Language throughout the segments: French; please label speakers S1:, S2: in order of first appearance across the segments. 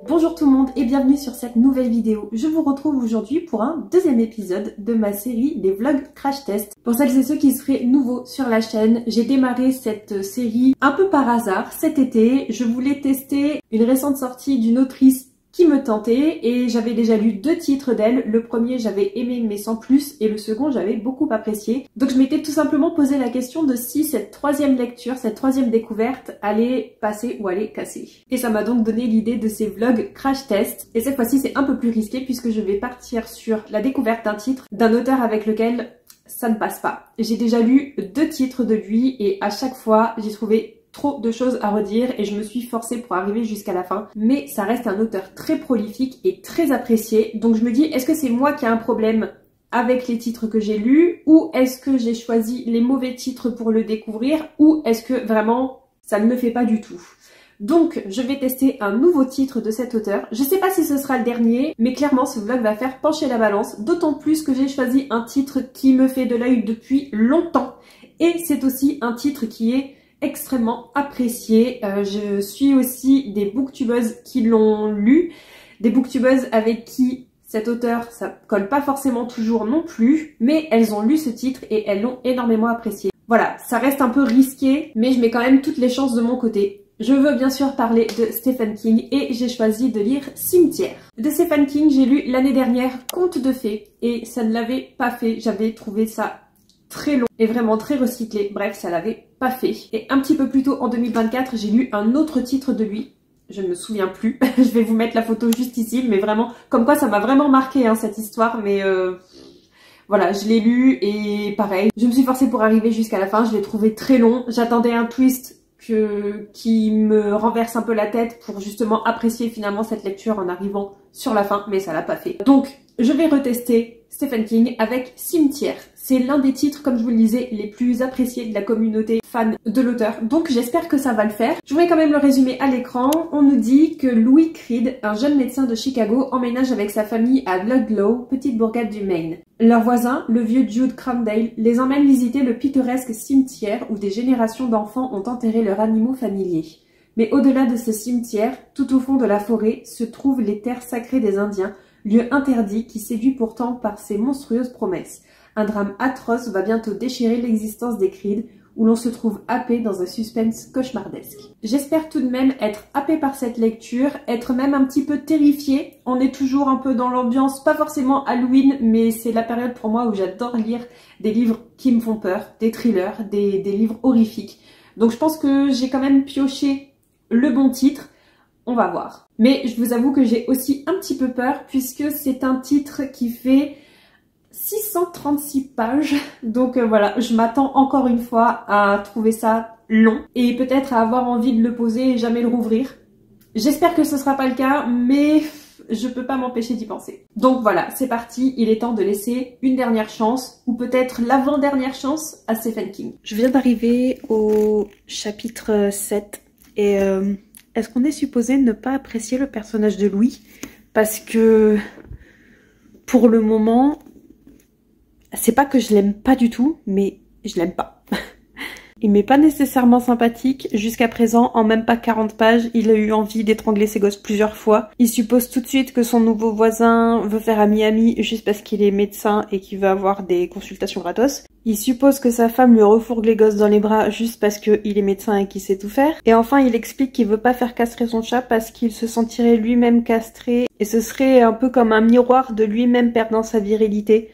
S1: Bonjour tout le monde et bienvenue sur cette nouvelle vidéo. Je vous retrouve aujourd'hui pour un deuxième épisode de ma série des vlogs crash test. Pour celles et ceux qui seraient nouveaux sur la chaîne, j'ai démarré cette série un peu par hasard cet été. Je voulais tester une récente sortie d'une autrice qui me tentait et j'avais déjà lu 2 titres d'elle. Le premier j'avais aimé mais sans plus et le second j'avais beaucoup apprécié. Donc je m'étais tout simplement posé la question de si cette troisième lecture, cette troisième découverte allait passer ou allait casser. Et ça m'a donc donné l'idée de ces vlogs crash test. Et cette fois-ci c'est un peu plus risqué puisque je vais partir sur la découverte d'un titre d'un auteur avec lequel ça ne passe pas. J'ai déjà lu 2 titres de lui et à chaque fois j'ai trouvé trop de choses à redire et je me suis forcée pour arriver jusqu'à la fin. Mais ça reste un auteur très prolifique et très apprécié. Donc je me dis, est-ce que c'est moi qui ai un problème avec les titres que j'ai lus ou est-ce que j'ai choisi les mauvais titres pour le découvrir ou est-ce que vraiment ça ne me fait pas du tout? Donc je vais tester un nouveau titre de cet auteur. Je sais pas si ce sera le dernier, mais clairement ce vlog va faire pencher la balance. D'autant plus que j'ai choisi un titre qui me fait de l'œil depuis longtemps. Et c'est aussi un titre qui est extrêmement apprécié. Je suis aussi des booktubeuses qui l'ont lu, des booktubeuses avec qui cet auteur ça colle pas forcément toujours non plus, mais elles ont lu ce titre et elles l'ont énormément apprécié. Voilà, ça reste un peu risqué, mais je mets quand même toutes les chances de mon côté. Je veux bien sûr parler de Stephen King et j'ai choisi de lire Cimetière. De Stephen King, j'ai lu l'année dernière Contes de fées et ça ne l'avait pas fait. J'avais trouvé ça très long et vraiment très recyclé. Bref, ça l'avait pas fait. Et un petit peu plus tôt en 2024, j'ai lu un autre titre de lui. Je ne me souviens plus. Je vais vous mettre la photo juste ici, mais vraiment, comme quoi ça m'a vraiment marqué hein, cette histoire, mais voilà, je l'ai lu et pareil, je me suis forcée pour arriver jusqu'à la fin, je l'ai trouvé très long. J'attendais un twist qui me renverse un peu la tête pour justement apprécier finalement cette lecture en arrivant sur la fin, mais ça l'a pas fait. Donc, je vais retester Stephen King avec Cimetière. C'est l'un des titres, comme je vous le disais, les plus appréciés de la communauté fan de l'auteur. Donc j'espère que ça va le faire. Je voudrais quand même le résumer à l'écran. On nous dit que Louis Creed, un jeune médecin de Chicago, emménage avec sa famille à Ludlow, petite bourgade du Maine. Leur voisin, le vieux Jude Crandale, les emmène visiter le pittoresque cimetière où des générations d'enfants ont enterré leurs animaux familiers. Mais au-delà de ce cimetière, tout au fond de la forêt, se trouvent les terres sacrées des Indiens, lieu interdit qui séduit pourtant par ses monstrueuses promesses. Un drame atroce va bientôt déchirer l'existence des Creed, où l'on se trouve happé dans un suspense cauchemardesque. J'espère tout de même être happé par cette lecture, être même un petit peu terrifiée. On est toujours un peu dans l'ambiance, pas forcément Halloween, mais c'est la période pour moi où j'adore lire des livres qui me font peur, des thrillers, des livres horrifiques. Donc je pense que j'ai quand même pioché le bon titre. On va voir. Mais je vous avoue que j'ai aussi un petit peu peur puisque c'est un titre qui fait 636 pages. Donc voilà, je m'attends encore une fois à trouver ça long et peut-être à avoir envie de le poser et jamais le rouvrir. J'espère que ce sera pas le cas, mais je peux pas m'empêcher d'y penser. Donc voilà, c'est parti, il est temps de laisser une dernière chance, ou peut-être l'avant-dernière chance à Stephen King. Je viens d'arriver au chapitre 7 et est-ce qu'on est supposé ne pas apprécier le personnage de Louis? Parce que pour le moment, c'est pas que je l'aime pas du tout, mais je l'aime pas. Il m'est pas nécessairement sympathique. Jusqu'à présent, en même pas 40 pages, il a eu envie d'étrangler ses gosses plusieurs fois. Il suppose tout de suite que son nouveau voisin veut faire ami-ami juste parce qu'il est médecin et qu'il veut avoir des consultations gratos. Il suppose que sa femme lui refourgue les gosses dans les bras juste parce qu'il est médecin et qu'il sait tout faire. Et enfin, il explique qu'il veut pas faire castrer son chat parce qu'il se sentirait lui-même castré. Et ce serait un peu comme un miroir de lui-même perdant sa virilité.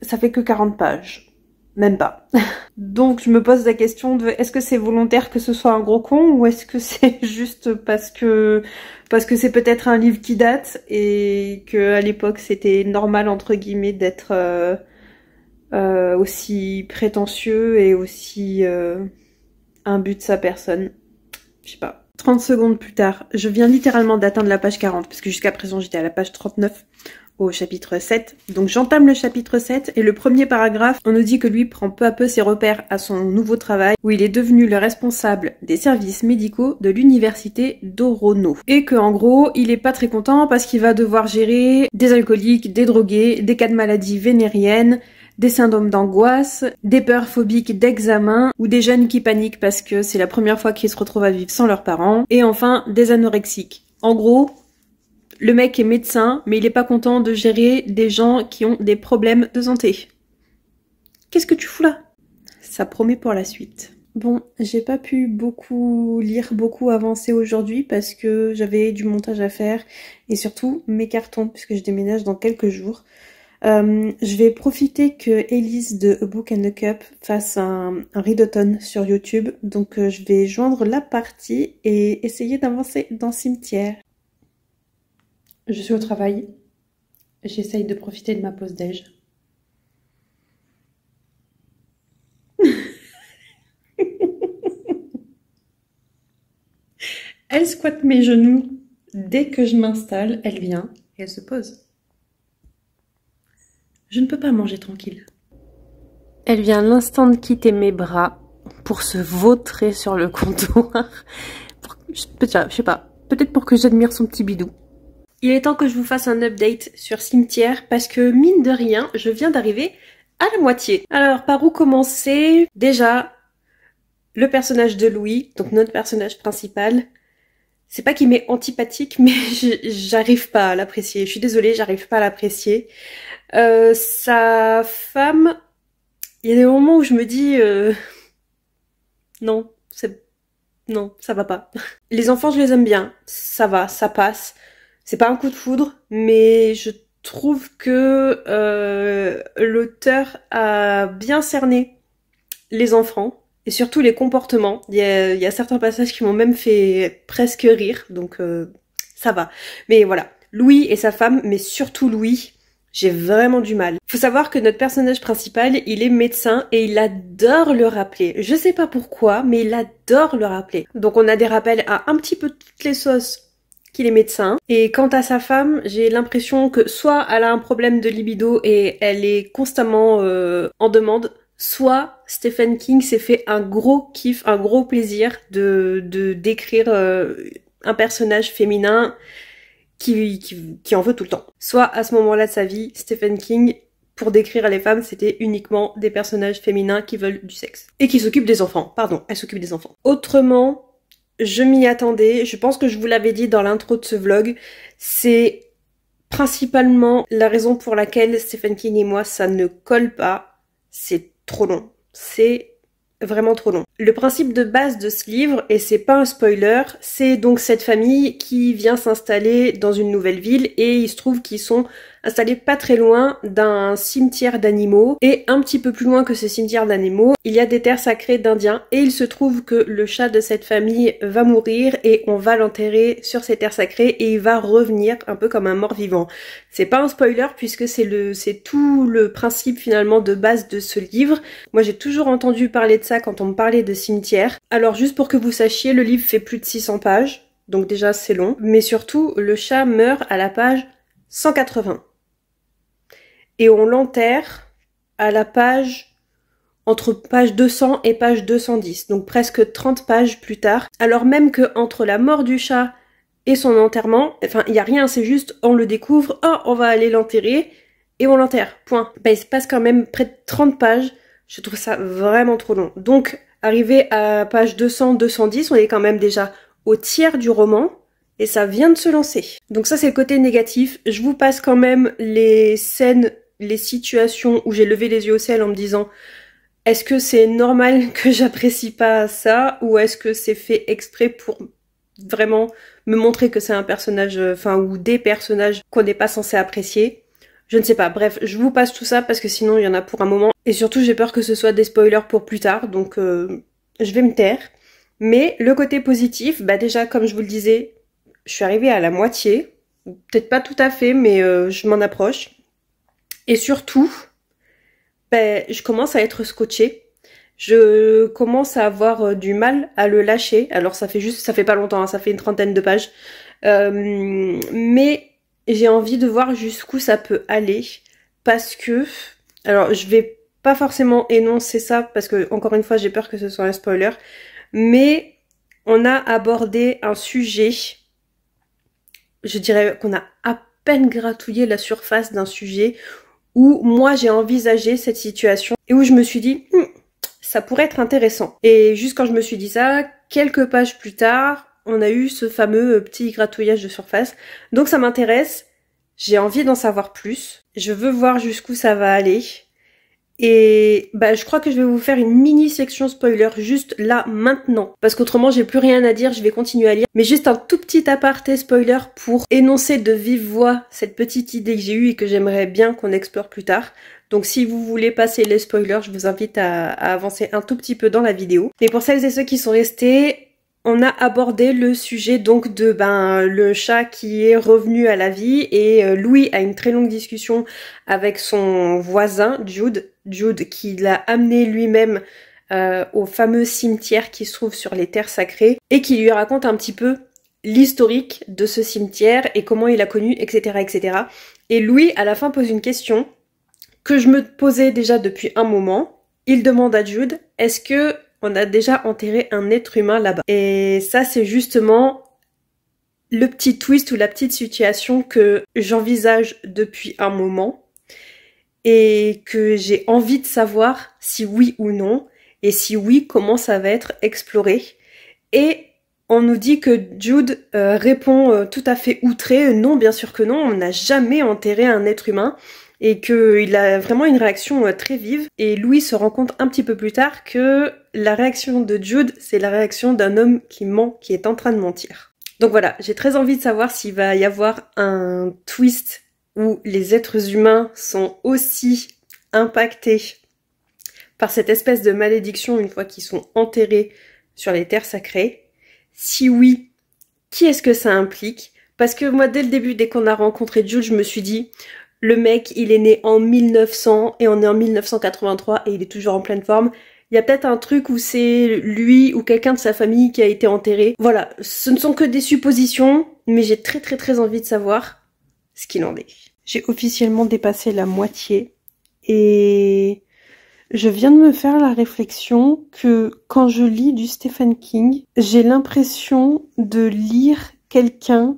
S1: Ça fait que 40 pages. Même pas. Donc je me pose la question de est-ce que c'est volontaire que ce soit un gros con ou est-ce que c'est juste parce que c'est peut-être un livre qui date et que à l'époque c'était normal entre guillemets d'être aussi prétentieux et aussi imbu de sa personne. Je sais pas. 30 secondes plus tard, je viens littéralement d'atteindre la page 40 parce que jusqu'à présent j'étais à la page 39. Au chapitre 7. Donc j'entame le chapitre 7 et le premier paragraphe, on nous dit que lui prend peu à peu ses repères à son nouveau travail où il est devenu le responsable des services médicaux de l'université d'Orono. Et que en gros, il est pas très content parce qu'il va devoir gérer des alcooliques, des drogués, des cas de maladies vénériennes, des syndromes d'angoisse, des peurs phobiques d'examen ou des jeunes qui paniquent parce que c'est la première fois qu'ils se retrouvent à vivre sans leurs parents et enfin des anorexiques. En gros, le mec est médecin mais il est pas content de gérer des gens qui ont des problèmes de santé. Qu'est-ce que tu fous là? Ça promet pour la suite. Bon, j'ai pas pu lire beaucoup avancer aujourd'hui parce que j'avais du montage à faire et surtout mes cartons puisque je déménage dans quelques jours. Je vais profiter que Elise de A Book and a Cup fasse un readathon sur YouTube, donc je vais joindre la partie et essayer d'avancer dans Cimetière. Je suis au travail, j'essaye de profiter de ma pause déj. Elle squatte mes genoux. Dès que je m'installe, elle vient et elle se pose. Je ne peux pas manger tranquille. Elle vient à l'instant de quitter mes bras pour se vautrer sur le comptoir. Je sais pas, peut-être pour que j'admire son petit bidou. Il est temps que je vous fasse un update sur Cimetière parce que mine de rien, je viens d'arriver à la moitié. Alors, par où commencer? Déjà, le personnage de Louis, donc notre personnage principal, c'est pas qu'il m'est antipathique, mais j'arrive pas à l'apprécier. Je suis désolée, j'arrive pas à l'apprécier. Sa femme, il y a des moments où je me dis non, non, ça va pas. Les enfants, je les aime bien, ça va, ça passe. C'est pas un coup de foudre, mais je trouve que l'auteur a bien cerné les enfants. Et surtout les comportements. Il y a certains passages qui m'ont même fait presque rire, donc ça va. Mais voilà, Louis et sa femme, mais surtout Louis, j'ai vraiment du mal. Faut savoir que notre personnage principal, il est médecin et il adore le rappeler. Je sais pas pourquoi, mais il adore le rappeler. Donc on a des rappels à un petit peu toutes les sauces qu'il est médecin. Et quant à sa femme, j'ai l'impression que soit elle a un problème de libido et elle est constamment en demande, soit Stephen King s'est fait un gros kiff, un gros plaisir de d'écrire un personnage féminin qui en veut tout le temps. Soit à ce moment-là de sa vie, Stephen King, pour décrire les femmes, c'était uniquement des personnages féminins qui veulent du sexe. Et qui s'occupent des enfants. Pardon, elle s'occupe des enfants. Autrement, je m'y attendais. Je pense que je vous l'avais dit dans l'intro de ce vlog. C'est principalement la raison pour laquelle Stephen King et moi, ça ne colle pas. C'est trop long. C'est vraiment trop long. Le principe de base de ce livre, et c'est pas un spoiler, c'est donc cette famille qui vient s'installer dans une nouvelle ville et il se trouve qu'ils sont installés pas très loin d'un cimetière d'animaux et un petit peu plus loin que ce cimetière d'animaux, il y a des terres sacrées d'indiens et il se trouve que le chat de cette famille va mourir et on va l'enterrer sur ces terres sacrées et il va revenir un peu comme un mort-vivant. C'est pas un spoiler puisque c'est tout le principe finalement de base de ce livre. Moi j'ai toujours entendu parler de ça quand on me parlait de cimetière. Alors juste pour que vous sachiez, le livre fait plus de 600 pages, donc déjà c'est long, mais surtout le chat meurt à la page 180. Et on l'enterre à la page, entre page 200 et page 210, donc presque 30 pages plus tard, alors même que entre la mort du chat et son enterrement, enfin il y a rien, c'est juste on le découvre, oh on va aller l'enterrer, et on l'enterre, point. Ben, il se passe quand même près de 30 pages, je trouve ça vraiment trop long. Donc arrivé à page 200-210, on est quand même déjà au tiers du roman, et ça vient de se lancer. Donc ça c'est le côté négatif, je vous passe quand même les scènes, les situations où j'ai levé les yeux au ciel en me disant est-ce que c'est normal que j'apprécie pas ça ou est-ce que c'est fait exprès pour vraiment me montrer que c'est un personnage, ou des personnages qu'on n'est pas censé apprécier. Je ne sais pas, bref, je vous passe tout ça parce que sinon il y en a pour un moment. Et surtout j'ai peur que ce soit des spoilers pour plus tard, donc je vais me taire. Mais le côté positif, bah déjà comme je vous le disais, je suis arrivée à la moitié, peut-être pas tout à fait, mais je m'en approche. Et surtout, je commence à être scotchée. Je commence à avoir du mal à le lâcher. Alors ça fait pas longtemps, hein, ça fait une 30aine de pages. Mais j'ai envie de voir jusqu'où ça peut aller. Parce que, alors je vais pas forcément énoncer ça, parce que encore une fois j'ai peur que ce soit un spoiler. Mais on a abordé un sujet, je dirais qu'on a à peine gratouillé la surface d'un sujet où moi j'ai envisagé cette situation et où je me suis dit ça pourrait être intéressant. Et juste quand je me suis dit ça, quelques pages plus tard, on a eu ce fameux petit gratouillage de surface. Donc ça m'intéresse, j'ai envie d'en savoir plus, je veux voir jusqu'où ça va aller. Et bah je crois que je vais vous faire une mini section spoiler juste là maintenant, parce qu'autrement j'ai plus rien à dire, je vais continuer à lire, mais juste un tout petit aparté spoiler pour énoncer de vive voix cette petite idée que j'ai eue et que j'aimerais bien qu'on explore plus tard. Donc si vous voulez passer les spoilers, je vous invite à avancer un tout petit peu dans la vidéo. Mais pour celles et ceux qui sont restés, on a abordé le sujet donc de le chat qui est revenu à la vie et Louis a une très longue discussion avec son voisin Jude qui l'a amené lui-même au fameux cimetière qui se trouve sur les terres sacrées et qui lui raconte un petit peu l'historique de ce cimetière et comment il a connu, etc., etc. Et Louis à la fin pose une question que je me posais déjà depuis un moment. Il demande à Jude, est-ce que on a déjà enterré un être humain là-bas? Et ça, c'est justement le petit twist ou la petite situation que j'envisage depuis un moment et que j'ai envie de savoir si oui ou non, et si oui, comment ça va être exploré. Et on nous dit que Jude répond tout à fait outré, non, bien sûr que non, on n'a jamais enterré un être humain. Et qu'il a vraiment une réaction très vive. Et Louis se rend compte un petit peu plus tard que la réaction de Jude, c'est la réaction d'un homme qui ment, qui est en train de mentir. Donc voilà, j'ai très envie de savoir s'il va y avoir un twist où les êtres humains sont aussi impactés par cette espèce de malédiction une fois qu'ils sont enterrés sur les terres sacrées. Si oui, qui est-ce que ça implique? Parce que moi, dès le début, dès qu'on a rencontré Jude, je me suis dit... Le mec, il est né en 1900 et on est en 1983 et il est toujours en pleine forme. Il y a peut-être un truc où c'est lui ou quelqu'un de sa famille qui a été enterré. Voilà, ce ne sont que des suppositions, mais j'ai très envie de savoir ce qu'il en est. J'ai officiellement dépassé la moitié et je viens de me faire la réflexion que quand je lis du Stephen King, j'ai l'impression de lire quelqu'un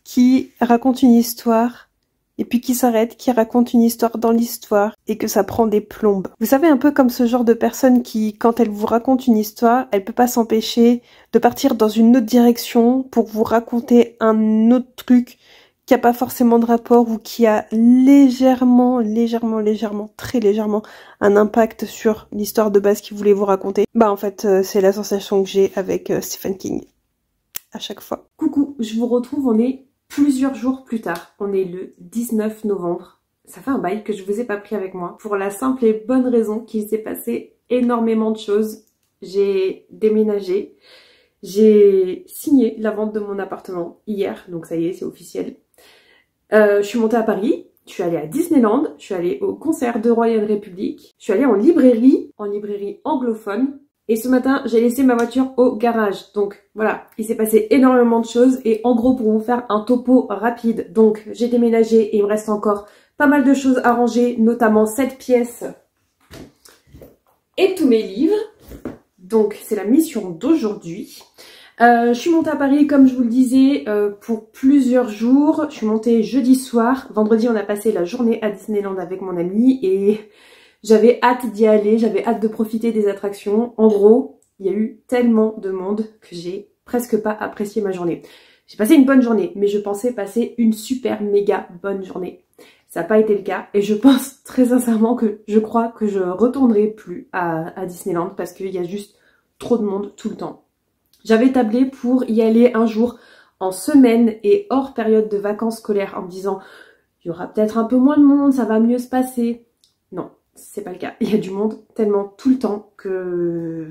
S1: qui raconte une histoire et puis qui s'arrête, qui raconte une histoire dans l'histoire, et que ça prend des plombes. Vous savez, un peu comme ce genre de personne qui, quand elle vous raconte une histoire, elle peut pas s'empêcher de partir dans une autre direction pour vous raconter un autre truc qui a pas forcément de rapport ou qui a légèrement, très légèrement, un impact sur l'histoire de base qu'il voulait vous raconter. Bah en fait, c'est la sensation que j'ai avec Stephen King. À chaque fois. Coucou, je vous retrouve, on est plusieurs jours plus tard, on est le 19 novembre. Ça fait un bail que je vous ai pas pris avec moi. Pour la simple et bonne raison qu'il s'est passé énormément de choses. J'ai déménagé. J'ai signé la vente de mon appartement hier. Donc ça y est, c'est officiel. Je suis montée à Paris. Je suis allée à Disneyland. Je suis allée au concert de Royal Republic. Je suis allée en librairie anglophone. Et ce matin, j'ai laissé ma voiture au garage. Donc voilà, il s'est passé énormément de choses. Et en gros, pour vous faire un topo rapide, donc j'ai déménagé et il me reste encore pas mal de choses à ranger, notamment cette pièce et tous mes livres. Donc c'est la mission d'aujourd'hui. Je suis montée à Paris, comme je vous le disais, pour plusieurs jours. Je suis montée jeudi soir. Vendredi, on a passé la journée à Disneyland avec mon ami et... j'avais hâte d'y aller, j'avais hâte de profiter des attractions. En gros, il y a eu tellement de monde que j'ai presque pas apprécié ma journée. J'ai passé une bonne journée, mais je pensais passer une super méga bonne journée. Ça n'a pas été le cas et je pense très sincèrement que je crois que je retournerai plus à Disneyland parce qu'il y a juste trop de monde tout le temps. J'avais tablé pour y aller un jour en semaine et hors période de vacances scolaires en me disant il y aura peut-être un peu moins de monde, ça va mieux se passer. Non. C'est pas le cas, il y a du monde tellement tout le temps que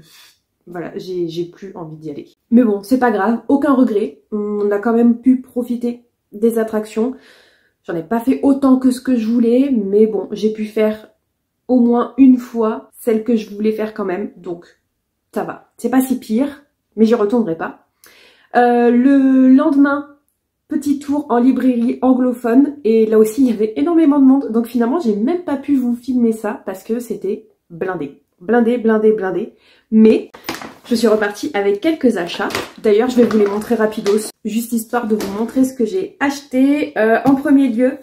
S1: voilà, j'ai plus envie d'y aller. Mais bon, c'est pas grave, aucun regret, on a quand même pu profiter des attractions. J'en ai pas fait autant que ce que je voulais, mais bon, j'ai pu faire au moins une fois celle que je voulais faire quand même, donc ça va. C'est pas si pire, mais j'y retournerai pas. Le lendemain, petit tour en librairie anglophone et là aussi il y avait énormément de monde donc finalement j'ai même pas pu vous filmer ça parce que c'était blindé. Blindé. Mais je suis repartie avec quelques achats. D'ailleurs je vais vous les montrer rapidos, juste histoire de vous montrer ce que j'ai acheté. En premier lieu,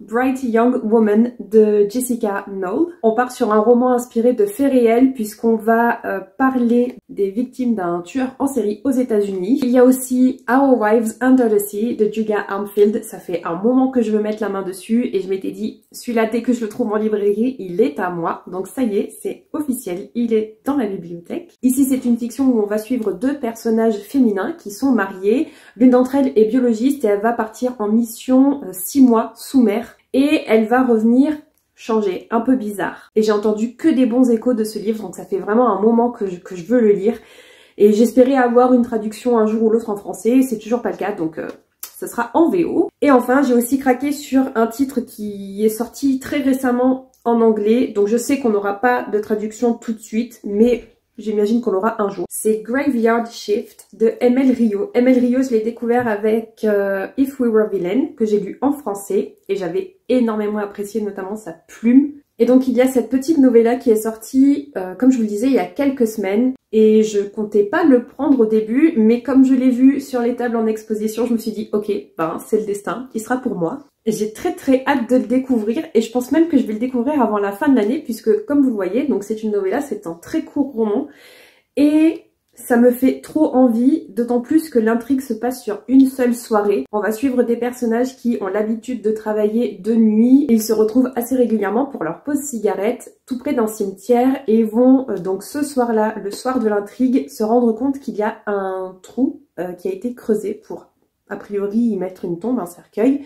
S1: Bright Young Woman de Jessica Knoll. On part sur un roman inspiré de faits réels puisqu'on va parler des victimes d'un tueur en série aux États-Unis. Il y a aussi Our Wives Under the Sea de Julia Armfield. Ça fait un moment que je veux mettre la main dessus et je m'étais dit, celui-là dès que je le trouve en librairie, il est à moi. Donc ça y est, c'est officiel, il est dans la bibliothèque. Ici c'est une fiction où on va suivre deux personnages féminins qui sont mariés. L'une d'entre elles est biologiste et elle va partir en mission 6 mois sous mer. Et elle va revenir changée, un peu bizarre. Et j'ai entendu que des bons échos de ce livre, donc ça fait vraiment un moment que je veux le lire. Et j'espérais avoir une traduction un jour ou l'autre en français, c'est toujours pas le cas, donc ce sera en VO. Et enfin, j'ai aussi craqué sur un titre qui est sorti très récemment en anglais, donc je sais qu'on n'aura pas de traduction tout de suite, mais j'imagine qu'on l'aura un jour. C'est Graveyard Shift de M.L. Rio. M.L. Rio, je l'ai découvert avec If We Were Villain, que j'ai lu en français, et j'avais énormément apprécié notamment sa plume. Et donc il y a cette petite novella qui est sortie, comme je vous le disais, il y a quelques semaines, et je comptais pas le prendre au début, mais comme je l'ai vu sur les tables en exposition, je me suis dit, ok, ben c'est le destin, il sera pour moi. J'ai très hâte de le découvrir et je pense même que je vais le découvrir avant la fin de l'année puisque comme vous le voyez, donc c'est une novella, c'est un très court roman et ça me fait trop envie, d'autant plus que l'intrigue se passe sur une seule soirée. On va suivre des personnages qui ont l'habitude de travailler de nuit et ils se retrouvent assez régulièrement pour leur pause cigarette tout près d'un cimetière et vont donc ce soir-là, le soir de l'intrigue, se rendre compte qu'il y a un trou qui a été creusé pour a priori y mettre une tombe, un cercueil.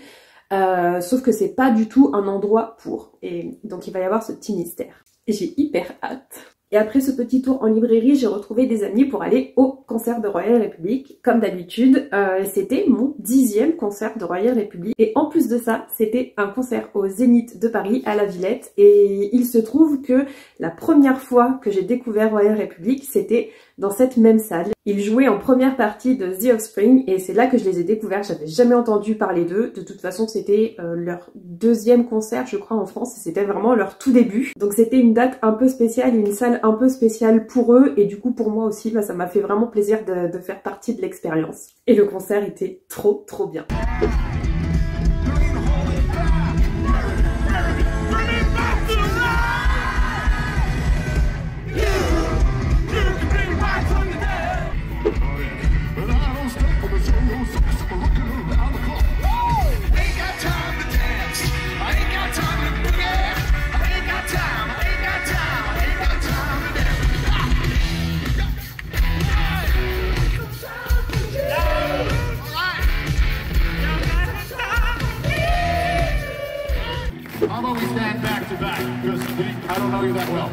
S1: Sauf que c'est pas du tout un endroit pour. Et donc il va y avoir ce petit mystère. Et j'ai hyper hâte. Et après ce petit tour en librairie, j'ai retrouvé des amis pour aller au concert de Royal République. Comme d'habitude, c'était mon 10e concert de Royal République. Et en plus de ça, c'était un concert au Zénith de Paris, à la Villette. Et il se trouve que la première fois que j'ai découvert Royal République, c'était dans cette même salle. Ils jouaient en première partie de The Offspring et c'est là que je les ai découverts. J'avais jamais entendu parler d'eux. De toute façon, c'était leur 2e concert, je crois, en France. Et c'était vraiment leur tout début. Donc c'était une date un peu spéciale, une salle un peu spéciale pour eux. Et du coup, pour moi aussi, bah, ça m'a fait vraiment plaisir de faire partie de l'expérience. Et le concert était trop bien.
S2: How about we stand back to back, because I don't know you that well.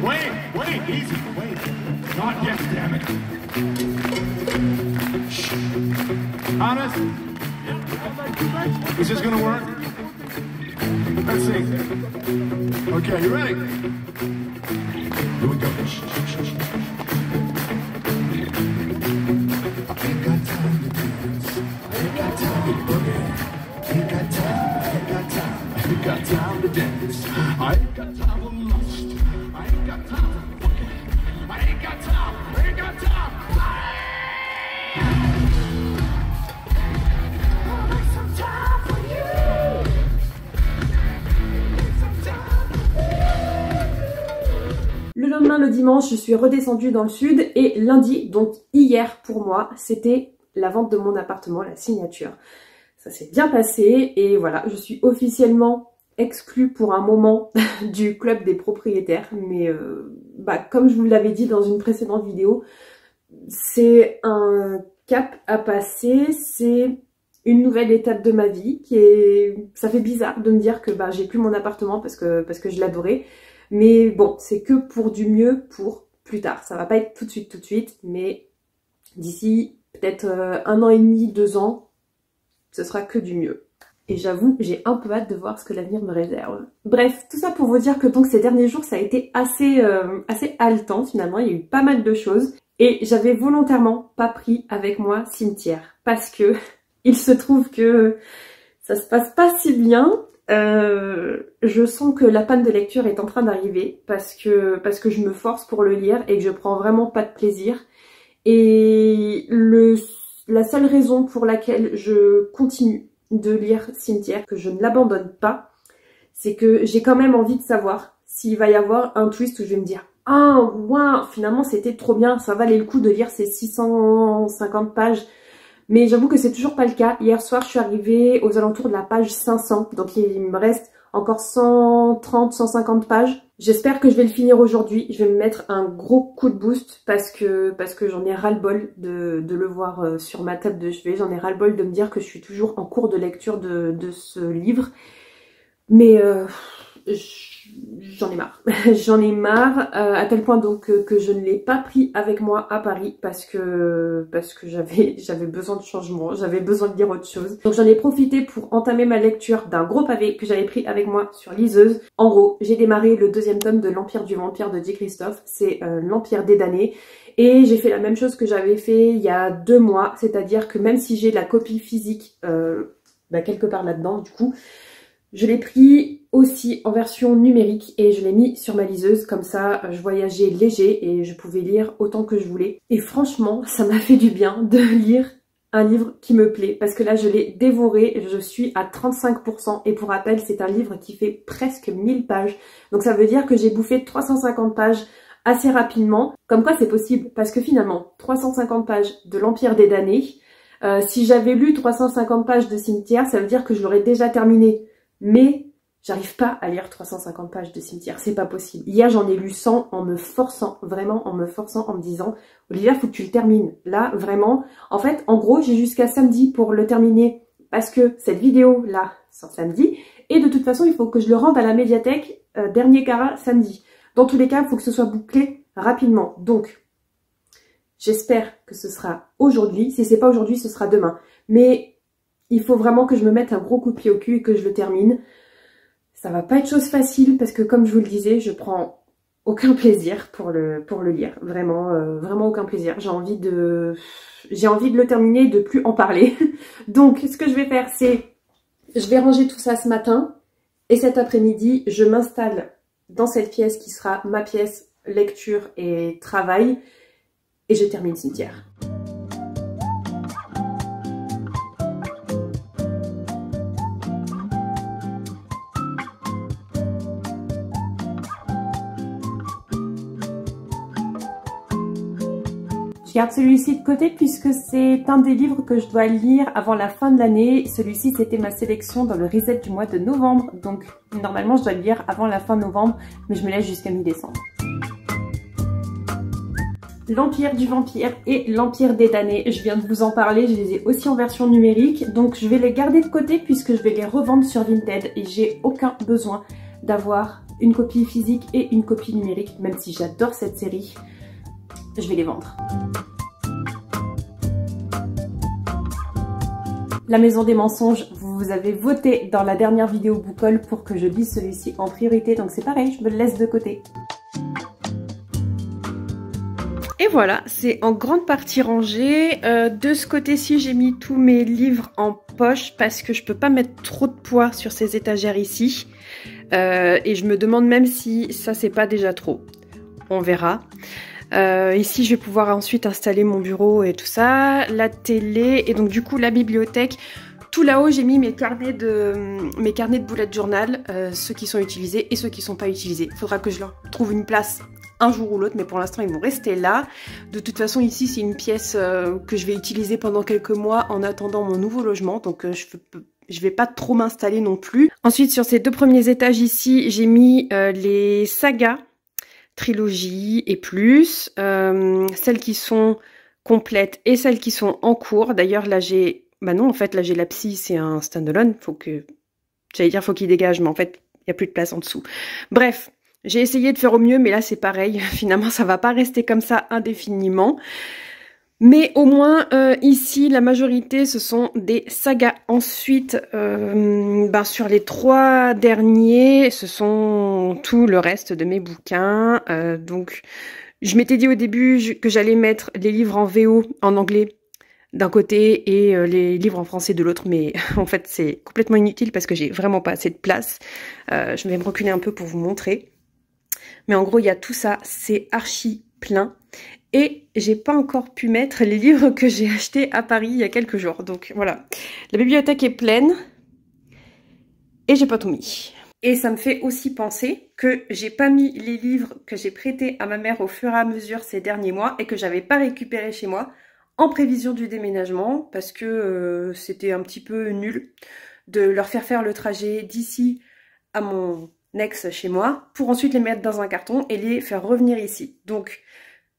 S2: Wait, easy, wait. Not yet, damn it. Shh. Honest? Is this gonna work? Let's see. Okay, you ready? Here we go. I ain't got time to dance. I ain't got time to boogie. I ain't got time. I ain't got time to dance. I ain't got time to lust. I ain't got time to fuck it. I ain't got time. I ain't got time. I'll make some time for you. Make some time for you.
S1: Le lendemain, le dimanche, je suis redescendue dans le sud et lundi, donc hier pour moi, c'était la vente de mon appartement, la signature. Ça s'est bien passé et voilà, je suis officiellement exclue pour un moment du club des propriétaires. Mais bah, comme je vous l'avais dit dans une précédente vidéo, c'est un cap à passer, c'est une nouvelle étape de ma vie qui est... Ça fait bizarre de me dire que bah, j'ai plus mon appartement parce que je l'adorais. Mais bon, c'est que pour du mieux pour plus tard. Ça va pas être tout de suite, mais d'ici peut-être 1 an et demi, 2 ans, ce sera que du mieux. Et j'avoue, j'ai un peu hâte de voir ce que l'avenir me réserve. Bref, tout ça pour vous dire que donc ces derniers jours, ça a été assez haletant finalement. Il y a eu pas mal de choses. Et j'avais volontairement pas pris avec moi cimetière. Parce que il se trouve que ça se passe pas si bien. Je sens que la panne de lecture est en train d'arriver. Parce que je me force pour le lire et que je prends vraiment pas de plaisir. Et la seule raison pour laquelle je continue de lire Cimetière, que je ne l'abandonne pas, c'est que j'ai quand même envie de savoir s'il va y avoir un twist où je vais me dire « Ah, wow, finalement c'était trop bien, ça valait le coup de lire ces 650 pages ». Mais j'avoue que c'est toujours pas le cas. Hier soir, je suis arrivée aux alentours de la page 500, donc il me reste encore 130, 150 pages. J'espère que je vais le finir aujourd'hui. Je vais me mettre un gros coup de boost parce que j'en ai ras-le-bol de le voir sur ma table de chevet. J'en ai ras-le-bol de me dire que je suis toujours en cours de lecture de ce livre. Mais j'en ai marre. J'en ai marre à tel point donc que je ne l'ai pas pris avec moi à Paris parce que j'avais besoin de changement, j'avais besoin de lire autre chose. Donc j'en ai profité pour entamer ma lecture d'un gros pavé que j'avais pris avec moi sur liseuse. En gros, j'ai démarré le 2e tome de l'Empire du Vampire de J. Christophe, c'est l'Empire des damnés. Et j'ai fait la même chose que j'avais fait il y a 2 mois, c'est-à-dire que même si j'ai la copie physique quelque part là-dedans du coup, je l'ai pris aussi en version numérique et je l'ai mis sur ma liseuse, comme ça je voyageais léger et je pouvais lire autant que je voulais. Et franchement, ça m'a fait du bien de lire un livre qui me plaît, parce que là je l'ai dévoré, je suis à 35% et pour rappel c'est un livre qui fait presque 1000 pages. Donc ça veut dire que j'ai bouffé 350 pages assez rapidement, comme quoi c'est possible, parce que finalement 350 pages de l'Empire des damnés, si j'avais lu 350 pages de Cimetière, ça veut dire que je l'aurais déjà terminé. Mais j'arrive pas à lire 350 pages de Cimetière, c'est pas possible. Hier j'en ai lu 100 en me forçant, vraiment en me forçant, en me disant « Olivia, faut que tu le termines ». Là, vraiment, en fait, en gros, j'ai jusqu'à samedi pour le terminer parce que cette vidéo-là sort samedi. Et de toute façon, il faut que je le rende à la médiathèque, dernier carat samedi. Dans tous les cas, il faut que ce soit bouclé rapidement. Donc, j'espère que ce sera aujourd'hui. Si c'est pas aujourd'hui, ce sera demain. Mais il faut vraiment que je me mette un gros coup de pied au cul et que je le termine. Ça va pas être chose facile parce que comme je vous le disais, je prends aucun plaisir pour le lire. Vraiment, vraiment aucun plaisir. J'ai envie de le terminer et de plus en parler. Donc, ce que je vais faire, c'est je vais ranger tout ça ce matin et cet après-midi, je m'installe dans cette pièce qui sera ma pièce lecture et travail et je termine Cimetière. Je garde celui-ci de côté puisque c'est un des livres que je dois lire avant la fin de l'année. Celui-ci, c'était ma sélection dans le reset du mois de novembre. Donc, normalement, je dois le lire avant la fin novembre, mais je me laisse jusqu'à mi-décembre. L'Empire du Vampire et l'Empire des damnés. Je viens de vous en parler, je les ai aussi en version numérique. Donc, je vais les garder de côté puisque je vais les revendre sur Vinted. Et j'ai aucun besoin d'avoir une copie physique et une copie numérique, même si j'adore cette série. Je vais les vendre. La Maison des Mensonges, vous avez voté dans la dernière vidéo Bookhaul pour que je lise celui-ci en priorité, donc c'est pareil, je me le laisse de côté. Et voilà, c'est en grande partie rangé. De ce côté-ci, j'ai mis tous mes livres en poche parce que je peux pas mettre trop de poids sur ces étagères ici. Et je me demande même si ça c'est pas déjà trop. On verra. Ici je vais pouvoir ensuite installer mon bureau et tout ça, la télé et donc du coup la bibliothèque. Tout là-haut j'ai mis mes carnets de bullet journal, ceux qui sont utilisés et ceux qui sont pas utilisés. Il faudra que je leur trouve une place un jour ou l'autre, mais pour l'instant ils vont rester là. De toute façon ici c'est une pièce que je vais utiliser pendant quelques mois en attendant mon nouveau logement, donc je vais pas trop m'installer non plus. Ensuite sur ces 2 premiers étages ici j'ai mis les sagas trilogie et plus, celles qui sont complètes et celles qui sont en cours. D'ailleurs là j'ai, bah non en fait là j'ai la psy, c'est un standalone, faut qu'il dégage, mais en fait il n'y a plus de place en dessous. Bref, j'ai essayé de faire au mieux, mais là c'est pareil, finalement ça va pas rester comme ça indéfiniment. Mais au moins ici la majorité ce sont des sagas. Ensuite sur les 3 derniers ce sont tout le reste de mes bouquins. Donc je m'étais dit au début que j'allais mettre les livres en VO en anglais d'un côté et les livres en français de l'autre, mais en fait c'est complètement inutile parce que j'ai vraiment pas assez de place. Je vais me reculer un peu pour vous montrer. Mais en gros il y a tout ça, c'est archi plein. Et j'ai pas encore pu mettre les livres que j'ai achetés à Paris il y a quelques jours. Donc voilà, la bibliothèque est pleine et j'ai pas tout mis. Et ça me fait aussi penser que j'ai pas mis les livres que j'ai prêtés à ma mère au fur et à mesure ces derniers mois et que j'avais pas récupéré chez moi en prévision du déménagement parce que c'était un petit peu nul de leur faire le trajet d'ici à mon ex chez moi pour ensuite les mettre dans un carton et les faire revenir ici. Donc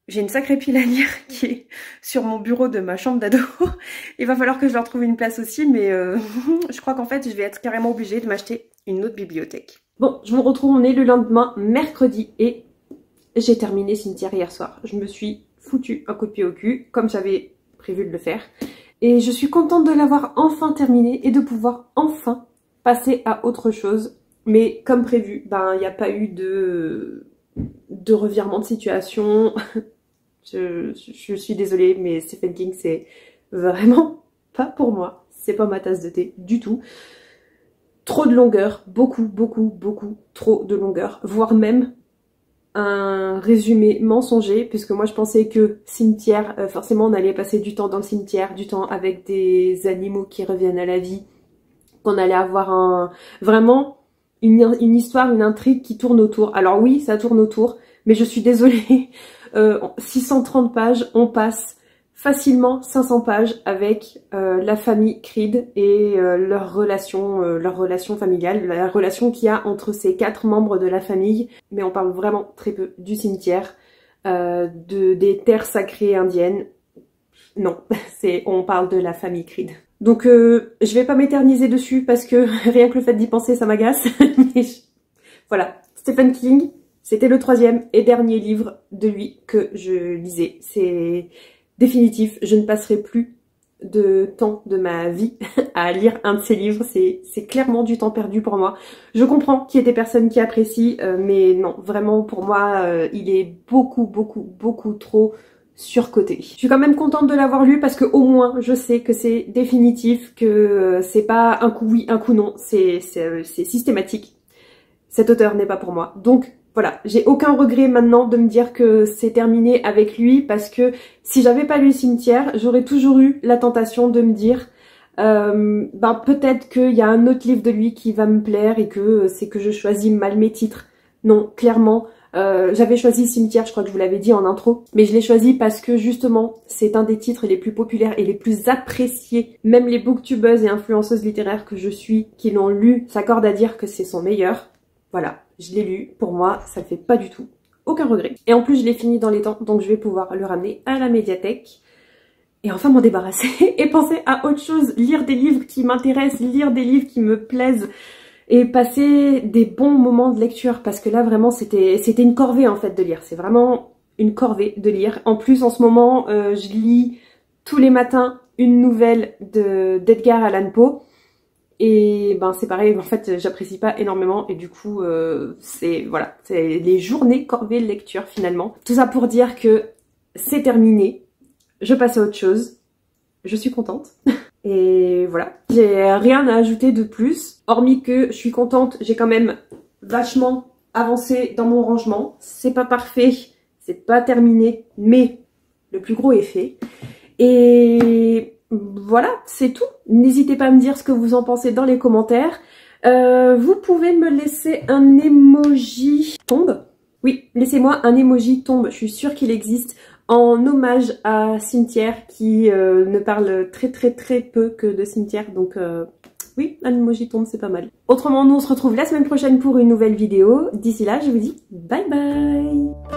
S1: j'ai une sacrée pile à lire qui est sur mon bureau de ma chambre d'ado. Il va falloir que je leur trouve une place aussi, mais je crois qu'en fait, je vais être carrément obligée de m'acheter une autre bibliothèque. Bon, je vous retrouve, on est le lendemain, mercredi, et j'ai terminé Cimetière hier soir. Je me suis foutu un coup de pied au cul, comme j'avais prévu de le faire. Et je suis contente de l'avoir enfin terminé et de pouvoir enfin passer à autre chose. Mais comme prévu, ben, il n'y a pas eu de revirement de situation. Je suis désolée, mais Stephen King, c'est vraiment pas pour moi. C'est pas ma tasse de thé du tout. Trop de longueur, beaucoup trop de longueur, voire même un résumé mensonger, puisque moi je pensais que cimetière, forcément on allait passer du temps dans le cimetière, du temps avec des animaux qui reviennent à la vie, qu'on allait avoir vraiment une histoire, une intrigue qui tourne autour. Alors oui, ça tourne autour, mais je suis désolée, 630 pages, on passe facilement 500 pages avec la famille Creed et leur relation familiale, la relation qu'il y a entre ces 4 membres de la famille, mais on parle vraiment très peu du cimetière, des terres sacrées indiennes. Non, on parle de la famille Creed. Donc je vais pas m'éterniser dessus parce que rien que le fait d'y penser ça m'agace. Mais voilà, Stephen King, c'était le 3e et dernier livre de lui que je lisais. C'est définitif, je ne passerai plus de temps de ma vie à lire un de ses livres. C'est clairement du temps perdu pour moi. Je comprends qu'il y ait des personnes qui apprécient, mais non, vraiment pour moi, il est beaucoup trop surcoté. Je suis quand même contente de l'avoir lu parce que au moins je sais que c'est définitif, que c'est pas un coup oui, un coup non, c'est systématique. Cet auteur n'est pas pour moi. Donc voilà, j'ai aucun regret maintenant de me dire que c'est terminé avec lui parce que si j'avais pas lu Cimetière, j'aurais toujours eu la tentation de me dire ben peut-être qu'il y a un autre livre de lui qui va me plaire et que c'est que je choisis mal mes titres. Non, clairement. J'avais choisi Cimetière, je crois que je vous l'avais dit en intro, mais je l'ai choisi parce que justement c'est un des titres les plus populaires et les plus appréciés. Même les booktubeuses et influenceuses littéraires que je suis, qui l'ont lu, s'accordent à dire que c'est son meilleur. Voilà, je l'ai lu, pour moi ça ne fait pas du tout aucun regret. Et en plus je l'ai fini dans les temps, donc je vais pouvoir le ramener à la médiathèque et enfin m'en débarrasser et penser à autre chose, lire des livres qui m'intéressent, lire des livres qui me plaisent. Et passer des bons moments de lecture, parce que là vraiment c'était une corvée en fait de lire, c'est vraiment une corvée de lire. En plus en ce moment je lis tous les matins une nouvelle d'Edgar Allan Poe et ben c'est pareil, en fait j'apprécie pas énormément et du coup c'est les journées corvées de lecture finalement. Tout ça pour dire que c'est terminé, je passe à autre chose, je suis contente. Et voilà, j'ai rien à ajouter de plus, hormis que je suis contente, j'ai quand même vachement avancé dans mon rangement. C'est pas parfait, c'est pas terminé, mais le plus gros est fait. Et voilà, c'est tout. N'hésitez pas à me dire ce que vous en pensez dans les commentaires. Vous pouvez me laisser un emoji tombe. Oui, laissez-moi un emoji tombe, je suis sûre qu'il existe. En hommage à Cimetière qui ne parle très peu que de Cimetière, donc oui, un emoji tombe, c'est pas mal. Autrement, nous on se retrouve la semaine prochaine pour une nouvelle vidéo. D'ici là, je vous dis bye bye.